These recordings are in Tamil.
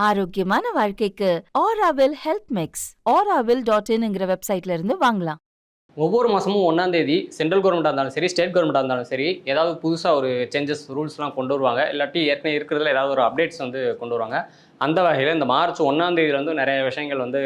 ஆரோக்கியமான வாழ்க்கைக்கு ஆராவில் ஹெல்த் மிக்ஸ் auravil.in வெப்சைட்ல இருந்து வாங்கலாம். ஒவ்வொரு மாதமும் 1ஆம் தேதி சென்ட்ரல் கவர்மெண்ட்டாக இருந்தாலும் சரி, ஸ்டேட் கவர்மெண்ட்டாக இருந்தாலும் சரி, ஏதாவது புதுசாக ஒரு சேஞ்சஸ் ரூல்ஸ்லாம் கொண்டு வருவாங்க. இல்லாட்டி ஏற்கனவே இருக்கிறதுல ஏதாவது ஒரு அப்டேட்ஸ் வந்து கொண்டு வருவாங்க. அந்த வகையில் இந்த மார்ச் 1ஆம் தேதியிலேருந்து நிறைய விஷயங்கள் வந்து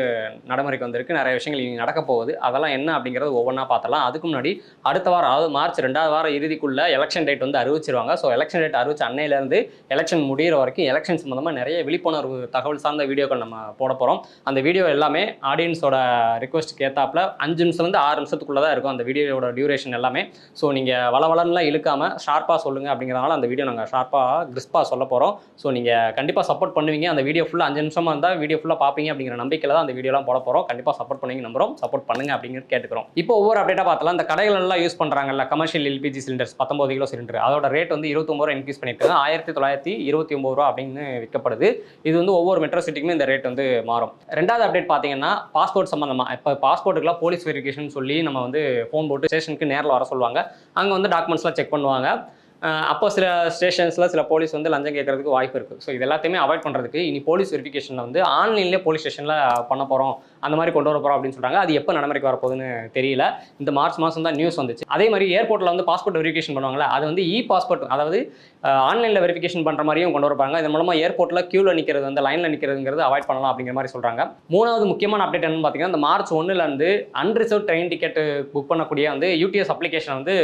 நடைமுறைக்கு வந்திருக்கு. நிறைய விஷயங்கள் இனி நடக்க போகுது. அதெல்லாம் என்ன அப்படிங்கிறது ஒவ்வொன்றா பார்த்தலாம். அதுக்கு முன்னாடி அடுத்த வாரம், அதாவது மார்ச் 2வது வாரம் இறுதிக்குள்ள எலெக்ஷன் டேட் வந்து அறிவிச்சிருவாங்க. ஸோ எலெக்ஷன் டேட் அறிவிச்ச அன்னையிலேருந்து எலெக்ஷன் முடிகிற வரைக்கும் எலெக்ஷன் சம்மந்தமாக நிறைய விழிப்புணர்வு தகவல் சார்ந்த வீடியோக்கள் நம்ம போட போகிறோம். அந்த வீடியோ எல்லாமே ஆடியன்ஸோட ரிக்வஸ்ட்டுக்கு ஏற்றாப்புல 5 நிமிஷத்துலேருந்து 6 நிமிஷத்துக்குள்ளே தான் இருக்கும் அந்த வீடியோட டியூரேஷன் எல்லாமே. ஸோ நீங்கள் வளவளன்லாம் இழுக்காமல் ஷார்ப்பாக சொல்லுங்கள் அப்படிங்கிறனால அந்த வீடியோ நாங்கள் ஷார்ப்பாக கிறிஸ்பாக சொல்ல போகிறோம். ஸோ நீங்கள் கண்டிப்பாக சப்போர்ட் பண்ணுவீங்க. அந்த வீடியோ ஃபுல்லாக 5 நிமிஷமாக இருந்தால் வீடியோ ஃபுல்லாக பார்ப்பீங்க அப்படிங்கிற நம்பிக்கையில் தான் அந்த வீடியோலாம் போட போகிறோம். கண்டிப்பாக சப்போர்ட் பண்ணுவீங்க நம்புறோம். சப்போர்ட் பண்ணுங்க அப்படிங்கிறது கேட்டுக்கிறோம். இப்போ ஒவ்வொரு அப்டேட்டாக பார்த்தலாம். இந்த கடைகள் எல்லாம் யூஸ் பண்ணுறாங்கல்ல commercial LPG cylinders 19 kilo cylinder, அதோட ரேட் வந்து 29 ரூபா இன்க்ரீஸ் பண்ணியிருக்காங்க. 1929 ரூபா அப்படின்னு விற்கப்படுது. இது வந்து ஒவ்வொரு மெட்ரோ சிட்டிக்குமே இந்த ரேட் வந்து மாறும். ரெண்டாவது அப்டேட் பார்த்தீங்கன்னா பாஸ்போர்ட் சம்மந்தமாக. இப்போ பாஸ்போர்ட்டுக்குலாம் போலீஸ் வெரிஃபிகேஷன் சொல்லி நம்ம வந்து ஃபோன் போட்டு ஸ்டேஷனுக்கு நேரில் வர சொல்லுவாங்க. அங்கே வந்து டாக்குமெண்ட்ஸ்லாம் செக் பண்ணுவாங்க. அப்போ சில ஸ்டேஷன்ஸில் சில போலீஸ் வந்து லஞ்சம் கேட்கறதுக்கு வாய்ப்பு இருக்குது. ஸோ இது எல்லாத்தையுமே அவாய்ட் பண்ணுறதுக்கு இனி போலீஸ் வெரிஃபிகேஷனில் வந்து ஆன்லைன்லேயே போலீஸ் ஸ்டேஷனில் பண்ண போகிறோம், அந்த மாதிரி கொண்டு வர போகிறோம் அப்படின்னு சொல்கிறாங்க. அது எப்போ நடைமுறைக்கு வரப்போகுதுன்னு தெரியல. இந்த மார்ச் மாதம் தான் நியூஸ் வந்துச்சு. அதே மாதிரி ஏர்போர்ட்டில் வந்து பாஸ்போர்ட் வெரிஃபிகேஷன் பண்ணுவாங்களா, அது வந்து பாஸ்போர்ட், அதாவது ஆன்லைனில் வெரிஃபிகேஷன் பண்ணுற மாதிரியும் கொண்டு வரப்பாங்க. இதன் மூலமாக ஏர்போர்ட்டில் க்யூவில் நிற்கிறது, வந்து லைனில் நிற்கிறதுங்கிறது அவாய்ட் பண்ணலாம் அப்படிங்கிற மாதிரி சொல்கிறாங்க. மூணாவது முக்கியமான அப்டேட் என்னன்னு பார்த்தீங்கன்னா, இந்த மார்ச் 1லேருந்து அன்ரிசர்வ் ட்ரெயின் டிக்கெட் புக் பண்ணக்கூடிய வந்து யூடிஎஸ் அப்ளிகேஷன் வந்து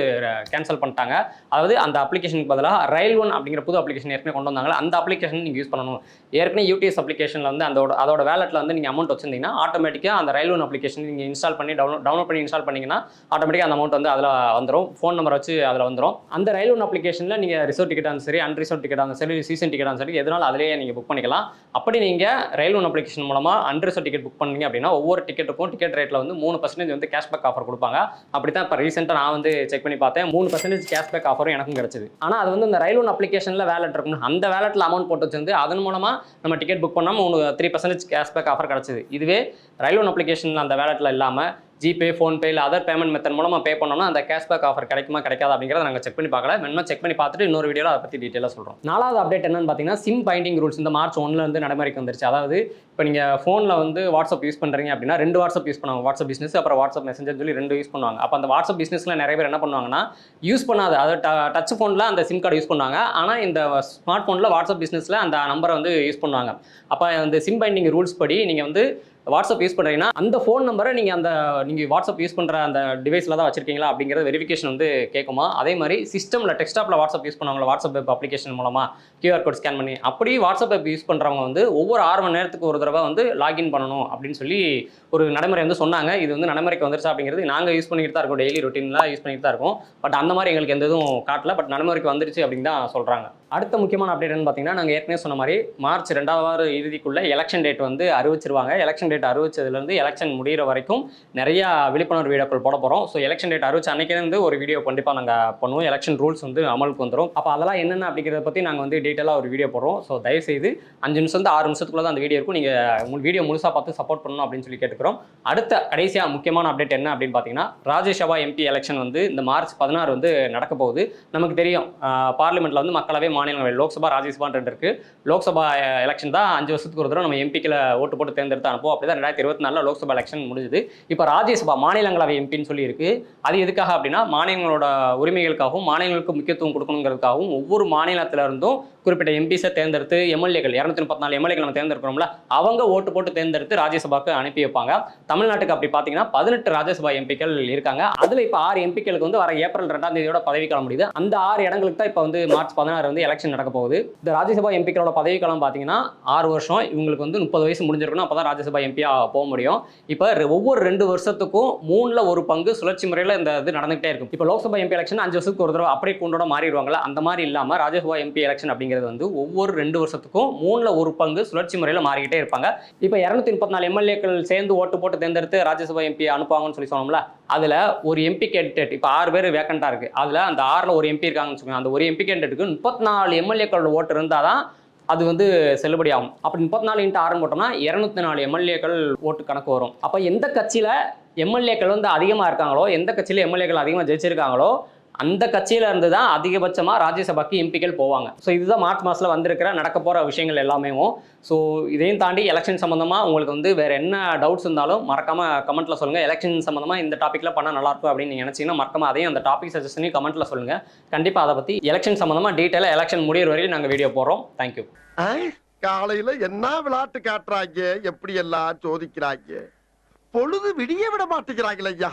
கேன்சல் பண்ணிட்டாங்க. அதாவது அந்த அப்ளிகேஷனுக்கு பதிலாக ரயில் ஒன் அப்படிங்கிற புது அப்ளிகேஷன் ஏற்கனவே கொண்டு வந்தாங்களா, அந்த அப்ளிகேஷன் நீங்கள் யூஸ் பண்ணணும். ஏற்கனவே யூடிஎஸ் அப்ளிகேஷனில் வந்து அதோட வேலெட்டில் வந்து நீங்கள் அமௌண்ட் வச்சிருந்தீங்கன்னா ஆட்டோமேட்டிக்காக அந்த ரயில் ஒன் அப்ளிகேஷன் நீங்கள் இன்ஸ்டால் பண்ணி டவுன்லோட் பண்ணி இன்ஸ்டால் பண்ணிங்கன்னா ஆட்டோமேட்டிக்காக அந்த அமௌண்ட் வந்து அதில் வந்துடும். ஃபோன் நம்பர் வச்சு அதில் வந்துடும். அந்த ரயில் ஒன் அப்ளிகேஷனில் நீங்கள் ரிசர்வ் டிக்கெட்டாக இருந்தாலும் சரி, அன்ரிசர்வ் டிக்கெட்டாக இருந்தாலும் சரி, சீசன் டிக்கெட்டாக இருந்தாலும் சரி, எதனால அதிலேயே நீங்கள் புக் பண்ணிக்கலாம். அப்படி நீங்கள் ரயில் ஒன் அப்ளிகேஷன் மூலமாக அன்ரிசர்வ் டிக்கெட் புக் பண்ணீங்க அப்படின்னா ஒவ்வொரு டிக்கெட்டுக்கும் டிக்கெட் ரேட்டில் வந்து 3% வந்து கேஷ்பேக் ஆஃபர் கொடுப்பாங்க. அப்படி தான் இப்போ ரீசெண்டாக நான் வந்து செக் பண்ணி பார்த்தேன். 3% கேஷ்பேக் ஆஃபரும் எனக்கும் கிடச்சிது. ஆனால் அது வந்து இந்த ரயில் ஒன் அப்ளிகேஷனில் வேலெட் இருக்கும், அந்த வேலெட்டில் அமௌண்ட் போட்டு வச்சிருந்து அதன் மூலமாக நம்ம டிக்கெட் புக் பண்ணாமல் 3% கேஷ்பேக் ஆஃபர் கிடச்சிது. இதுவே ரயில் ஒன் அப்ளிகேஷனில் அந்த வேலெட்டில் இல்லாமல் ஜிபே, ஃபோன்பே இல்லை அதர் பேமெண்ட் மெத்தட் மூலமாக பே பண்ணோம்னா அந்த கேஷ்பேக் ஆஃபர் கிடைக்குமா கிடைக்காது அப்படிங்கிறத நாங்கள் செக் பண்ணி பார்க்கல. வேணுமா செக் பண்ணி பார்த்துட்டு இன்னொரு வீடியோவில் அதை பற்றி டீட்டெயிலாக சொல்கிறோம். நாலாவது அப்டேட் என்னன்னு பார்த்தீங்கன்னா, சிம் பைண்டிங் ரூல்ஸ் இந்த மார்ச் 1லேருந்து நடைமுறைக்கு வந்துருச்சு. அதாவது இப்போ நீங்கள் ஃபோனில் வந்து வாட்ஸ்அப் யூஸ் பண்ணுறீங்க அப்படின்னா 2 வாட்ஸ்அப் யூஸ் பண்ணுவாங்க. வாட்ஸ்அப் பிஸ்னஸ் அப்புறம் வாட்ஸ்அப் மெசஞ்சர் சொல்லி 2 யூஸ் பண்ணுவாங்க. அப்போ அந்த வாட்ஸ்அப் பிஸ்னஸில் நிறைய பேர் என்ன பண்ணுவாங்கன்னா, யூஸ் பண்ணாத, அதாவது டச் ஃபோனில் அந்த சிம் கார்டு யூஸ் பண்ணுவாங்க. ஆனால் இந்த ஸ்மார்ட் ஃபோனில் வாட்ஸ்அப் பிஸ்னஸில் அந்த நம்பரை வந்து யூஸ் பண்ணுவாங்க. அப்போ அந்த சிம் பைண்டிங் ரூல்ஸ் படி நீங்கள் வந்து வாட்ஸ்அப் யூஸ் பண்ணுறீங்கன்னா அந்த ஃபோன் நம்பரை நீங்கள் வாட்ஸ்அப் யூஸ் பண்ணுற அந்த டிவைஸில் தான் வச்சிருக்கீங்களா அப்படிங்கிறது வெரிஃபிகேஷன் வந்து கேட்குமா. அதே மாதிரி சிஸ்டமில் டெஸ்க்டாப்பில் வாட்ஸ்அப் யூஸ் பண்ணுவாங்களா, வாட்ஸ்அப் வெப் அப்ளிகேஷன் மூலமாக கியூஆர் கோட் ஸ்கேன் பண்ணி, அப்படி வாட்ஸ்அப் வெப் யூஸ் பண்ணுறவங்க வந்து ஒவ்வொரு 6 மணி நேரத்துக்கு ஒரு தடவை வந்து லாகின் பண்ணணும் அப்படின்னு சொல்லி ஒரு நடைமுறை வந்து சொன்னாங்க. இது வந்து நடைமுறைக்கு வந்துருச்சா அப்படிங்கிறது நாங்கள் யூஸ் பண்ணிக்கிட்டு தான் இருக்கோம், டெய்லி ரொட்டீனில் யூஸ் பண்ணிட்டு தான் இருக்கோம். பட் அந்த மாதிரி எங்களுக்கு எந்த இதுவும் காட்டல. பட் நடைமுறைக்கு வந்துருச்சு அப்படின்னு தான் சொல்கிறாங்க. அடுத்த முக்கியமான அப்டேட் என்னன்னு பார்த்தீங்கன்னா, நாங்கள் ஏற்கனவே சொன்ன மாதிரி மார்ச் 2வது வார இறுதிக்குள்ளே எலெக்ஷன் டேட் வந்து அறிவிச்சிருவாங்க. எலெக்ஷன் டேட் அறிவிச்சதுலேருந்து எலெக்ஷன் முடிகிற வரைக்கும் நிறையா விழிப்புணர்வு வீடியோக்கள் போட போகிறோம். ஸோ எலெக்ஷன் டேட் அறிவிச்ச அன்னைக்கு ஒரு வீடியோ கண்டிப்பாக நாங்கள் பண்ணுவோம். எலெக்ஷன் ரூல்ஸ் வந்து அமலுக்கு வந்துடும். அப்போ அதெல்லாம் என்னென்ன அப்படிங்கிறத பற்றி நாங்கள் வந்து டீட்டெயிலாக ஒரு வீடியோ போடுறோம். ஸோ தயவுசெய்து 5 நிமிஷம் 6 நிமிஷத்துக்குள்ள தான் அந்த வீடியோ இருக்கும். நீங்கள் வீடியோ முழுசாக பார்த்து சப்போர்ட் பண்ணணும் அப்படின்னு சொல்லி கேட்டுக்கிறோம். அடுத்த கடைசியாக முக்கியமான அப்டேட் என்ன அப்படின்னு பார்த்தீங்கன்னா, ராஜ்யசபா எம்பி எலெக்ஷன் வந்து இந்த மார்ச் 16 வந்து நடக்க போகுது. நமக்கு தெரியும் பார்லிமெண்ட்டில் வந்து மக்களவை, மாநிலங்களவை, லோக்சபா, ராஜ்யசபான்னு 2 இருக்குது. லோக்சபா எலெக்ஷன் தான் 5 வருஷத்துக்கு ஒரு தடவை நம்ம எம்பிக்களை ஓட்டு போட்டு தேர்ந்தெடுத்து அனுப்புவோம். அப்படி தான் 2024 லோக்சபா எலெக்ஷன் முடிஞ்சுது. இப்போ ராஜ்யசபா மாநிலங்களவை எம்பின்னு சொல்லி இருக்குது. அது எதுக்காக அப்படின்னா, மாநிலங்களோட உரிமைகளுக்காகவும் மாநிலங்களுக்கு முக்கியத்துவம் கொடுக்கணுங்கிறதுக்காகவும் ஒவ்வொரு மாநிலத்தில இருந்தும் குறிப்பிட்ட எம்பிஸை தேர்ந்தெடுத்து எம்எல்ஏக்கள் 234 எம்எல்ஏக்கள் நம்ம தேர்ந்தெடுக்கிறோம்ல, அவங்க ஓட்டு போட்டு தேர்ந்தெடுத்து ராஜ்யசபாவுக்கு அனுப்பி வைப்பாங்க. தமிழ்நாட்டுக்கு அப்படி பார்த்தீங்கன்னா 18 ராஜ்யசபா எம்பிக்கள் இருக்காங்க. அதில் இப்போ 6 எம்பிக்களுக்கு வந்து வர ஏப்ரல் 2ஆம் தேதியோட பதவிக்காலம் முடியுது. அந்த 6 இடங்களுக்கு தான் இப்போ வந்து மார்ச் 16 வந்து எலெக்ஷன் நடக்க போகுது. இந்த ராஜ்யசபா எம்பிக்களோட பதவிக்காலம் பார்த்தீங்கன்னா 6 வருஷம். இவங்களுக்கு வந்து 30 வயசு முடிஞ்சிருக்கணும். அப்போ தான் ராஜ்யசபா எம்பியாக போக முடியும். இப்போ ஒவ்வொரு 2 வருஷத்துக்கும் 3ல் 1 பங்கு சுழற்சி முறையில் இந்த இது நடந்துகிட்டே இருக்கும். இப்போ லோக்சபா எம்பி எலெக்ஷன் 5 வருஷத்துக்கு ஒரு தடவை அப்படியே கூண்டோட மாறிடுவாங்களா, அந்த மாதிரி இல்லாமல் ராஜ்யசபா எம்பி எலெக்ஷன் அப்படிங்கிறது வந்து ஒவ்வொரு 2 வருஷத்துக்கும் 3ல் 1 பங்கு சுழற்சி முறையில் மாறிக்கிட்டே இருப்பாங்க. இப்போ 234 எம்எல்ஏக்கள் சேர்ந்து ஓட்டு போட்டு தேர்ந்தெடுத்து ராஜ்யசபா எம்பி அனுப்புவாங்கன்னு சொல்லி சொன்னோம்ல, அதில் ஒரு எம்பி கேண்டிடேட் இப்போ 6 பேர் வேக்கண்டாக இருக்குது. அதில் அந்த 6ல் ஒரு எம்பி இருக்காங்கன்னு வச்சுக்கோங்க. அந்த ஒரு எம்பி கேண்டிடேட்டுக்கு 34 எம்எல்ஏக்களோட ஓட்டு இருந்தால் தான் அது வந்து செல்லுபடி ஆகும். அப்படி 34 × 6 போட்டோம்னா 204 எம்எல்ஏக்கள் ஓட்டு கணக்கு வரும். அப்போ எந்த கட்சியில் எம்எல்ஏக்கள் வந்து அதிகமாக இருக்காங்களோ, எந்த கட்சியில் எம்எல்ஏக்கள் அதிகமாக ஜெயிச்சிருக்காங்களோ அந்த கட்சியில இருந்து தான் அதிகபட்சமாக ராஜ்யசபாக்கு எம்பிக்கள் போவாங்க. ஸோ இதுதான் மார்ச் மாதத்தில் வந்திருக்கிற நடக்க போகிற விஷயங்கள் எல்லாமே. ஸோ இதையும் தாண்டி எலெக்ஷன் சம்மந்தமாக உங்களுக்கு வந்து வேறு என்ன டவுட்ஸ் இருந்தாலும் மறக்காமல் கமெண்ட்டில் சொல்லுங்கள். எலெக்ஷன் சம்மந்தமாக இந்த டாப்பிக்கில் பண்ணால் நல்லாயிருக்கும் அப்படின்னு நீங்கள் நினச்சிங்கன்னா மறக்காம அதையும் அந்த டாபிக் சஜஷனையும் கமெண்ட்டில் சொல்லுங்கள். கண்டிப்பாக அதை பற்றி எலெக்ஷன் சம்மந்தமாக டீட்டெயிலாக எலெக்ஷன் முடிகிற வரைக்கும் நாங்கள் வீடியோ போடுறோம். தேங்க்யூ. காலையில என்ன விளையாட்டு காட்டுறாங்க, எப்படி எல்லாம் சோதிக்கிறாங்க, பொழுது விடிய விட மாட்டேங்கிறாங்களே ஐயா.